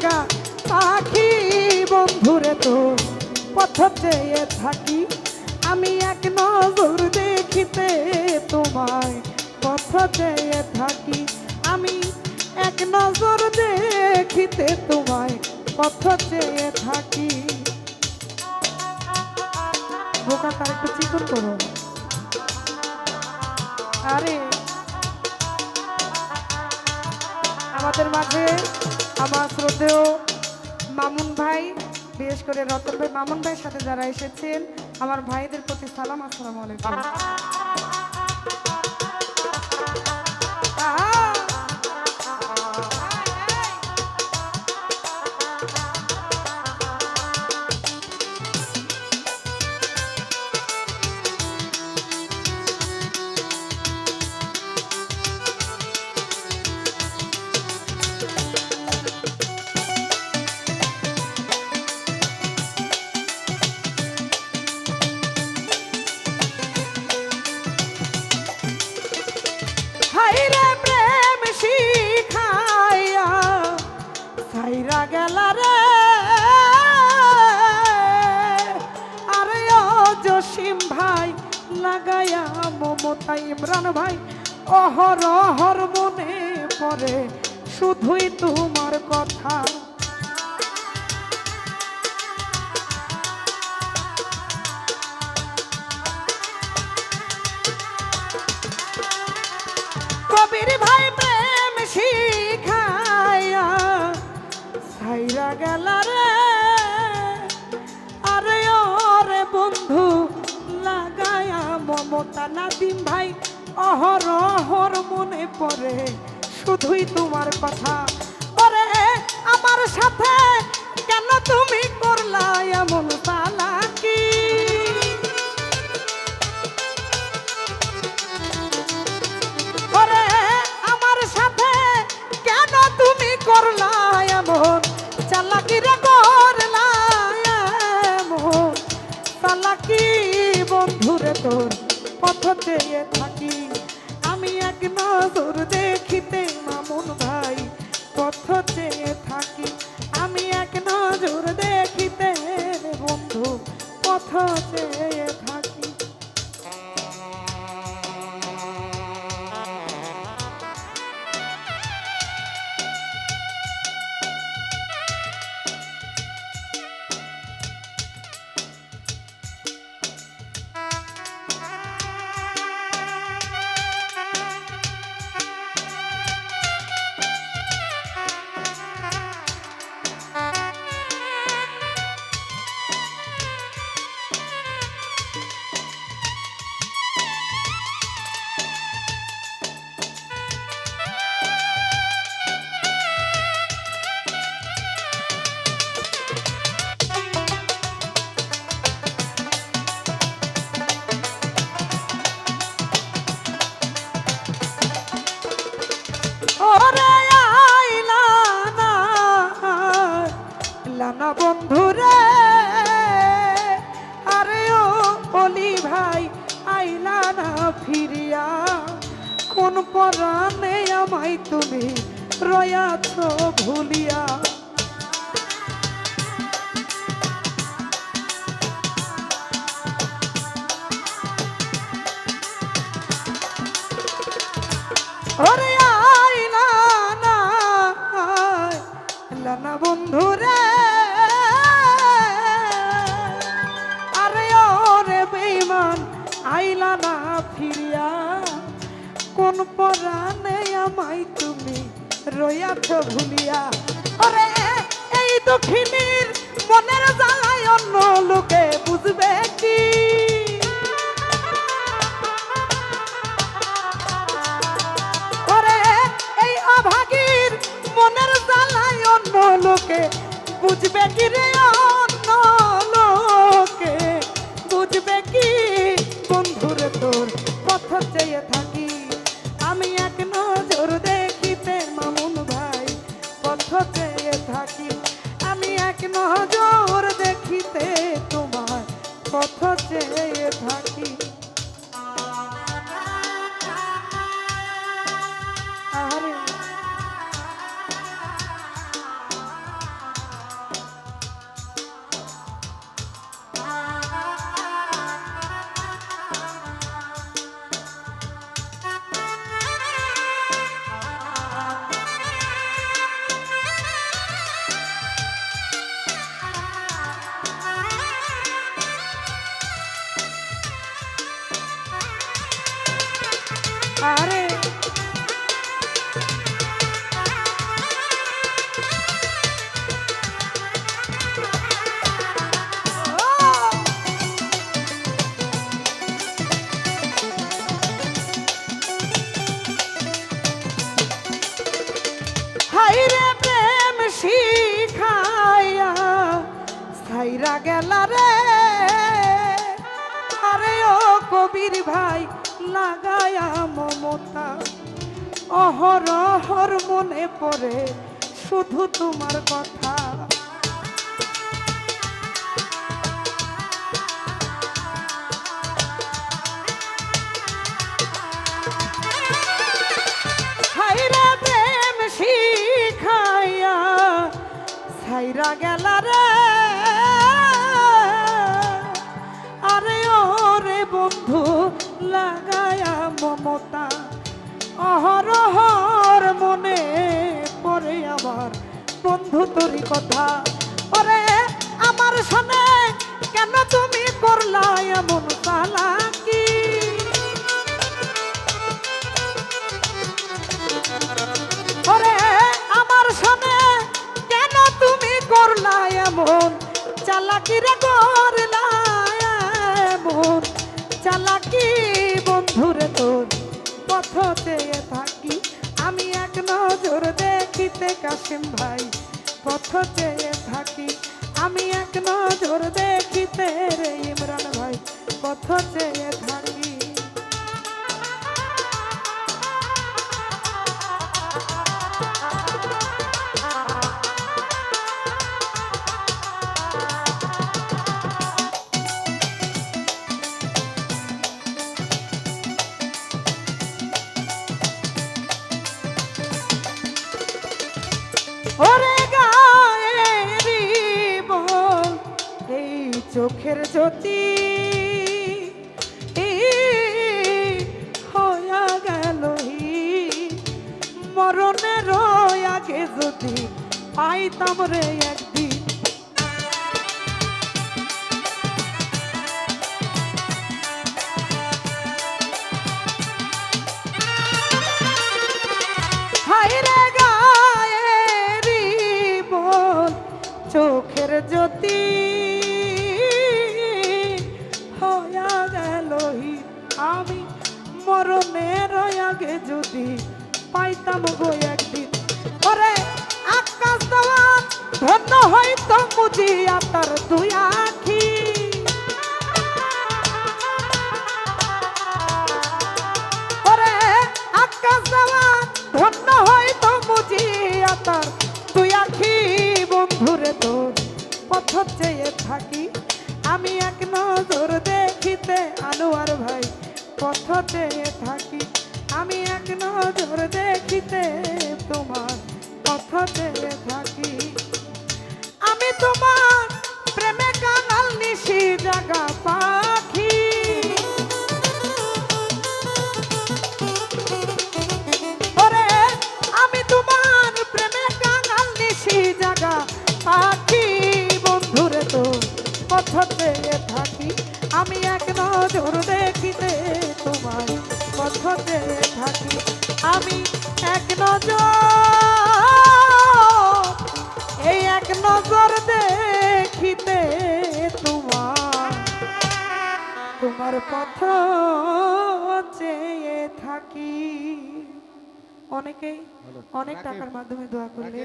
লাগা পাখি বন্ধুরে তো পথ চেয়ে থাকি আমি এক নজর দেখিতে তোমায় পথ চেয়ে থাকি আমি এক নজর দেখিতে তোমায় পথ চেয়ে থাকি। বোকা তার একটু চিকন করো। আরে আমাদের মাঝে আমার শ্রদ্ধেয় মামুন ভাই, বিশেষ করে রতন ভাই, মামুন ভাইয়ের সাথে যারা এসেছেন আমার ভাইদের প্রতি সালাম, আসসালামু আলাইকুম। হাইরে প্রেম শিখাইয়া সাইরা গেলা রে, আরে ও জসিম ভাই লাগায়া মমতা ইমরান ভাই অহর অহর মনে পড়ে শুধুই তোমার কথা। কবির ভাই প্রেম শিখাইয়া সাইরা গেলা রে, আরে ওরে বন্ধু লাগায়া মমতা নাদিম ভাই অহর অহর মনে পড়ে শুধুই তোমার কথা। ওরে আমার সাথে কেন তুমি করলা এমন চালাকি, করলা এমন চালাকি রে, করলা এমন চালাকি বন্ধুরে তোর পথ চেয়ে থাকি আমি এক নজর দেখিতে মামুন ভাই পথ চেয়ে থাকি আমি এক নজর দেখিতে বন্ধু পথ চেয়ে থাকি। না বন্ধুরে, আরে ও অলি ভাই আইলা না ফিরিয়া, কোন পরাণে আমায় তুমি রয়াছ ভুলিয়া। ওরে আইলা না না বন্ধুরে, আইলা না ফিরিয়া, কোন পরাণে আমায় তুমি রয়াছ ভুলিয়া। ওরে এই দক্ষিণীর মনের জ্বালায় অন্য লোকে বুঝবে কি, ওরে এই অভাগীর মনের জ্বালায় অন্য লোকে বুঝবে কি রে, অন্য লোকে বুঝবে কি বন্ধুরে তোর পথ চেয়ে থাকি আমি এক নজর দেখিতে মামুন ভাই পথ চেয়ে থাকি আমি এক নজর দেখিতে তোমার পথ চেয়ে থাকি। গেলা রে, আরে ও কবির ভাই লাগায়া মমতা, অহরহর মনে পড়ে শুধু তোমার কথা। হাইরা প্রেম শিখাইয়া ছাইরা গেলা রে, আরে ওরে বন্ধু লাগায়া মমতা, অহরহর মনে পড়ে আমার বন্ধু তোরই কথা। ওরে আমার সনে কেন তুমি করলা এমন চালাকি, ওরে আমার সনে কেন তুমি করলা এমন চালাকি রে, করলা এমন চালাকি বন্ধুরে তোর পথ চেয়ে থাকি আমি এক নজর দেখিতে, কাশিম ভাই পথ চেয়ে থাকি আমি এক নজর দেখিতে রে, ইমরান ভাই পথ চেয়ে থাকি। ওরে গায়েরি বল এই চোখের জ্যোতি হইয়া গেল মরণের আগে যদি পাইতাম রে একদিন, হায়রে গায়েরি বল চোখের জ্যোতি হইয়া গেল আমি মরণের আগে যদি পাইতাম গো একদিন। ওরে আকাশ দেওয়ান ধন্য হইতো মুজিয়া তার দুই আখি, ওরে আকাশ দেওয়ান ধন্য হইতো মুজিয়া তার দুই আখি, বন্ধুরে তোর পথ চেয়ে থাকি আমি এক নজর দেখিতে, আনোয়ার ভাই পথ চেয়ে থাকি আমি এক নজর দেখিতে, তোমার পথ চেয়ে থাকি আমি তোমার প্রেমে কাঙাল নিশি জাগা পাখি, ওরে আমি তোমার প্রেমে কাঙাল নিশি জাগা পাখি, বন্ধুরে তো পথ চেয়ে থাকি আমি এক নজর দেখিতে, তোমার পথ চেয়ে থাকি আমি এক নজর, এই এক নজর দেখিতে তোমার, তোমার পথ চেয়ে থাকি। অনেকেই অনেক টাকার মাধ্যমে দোয়া করলে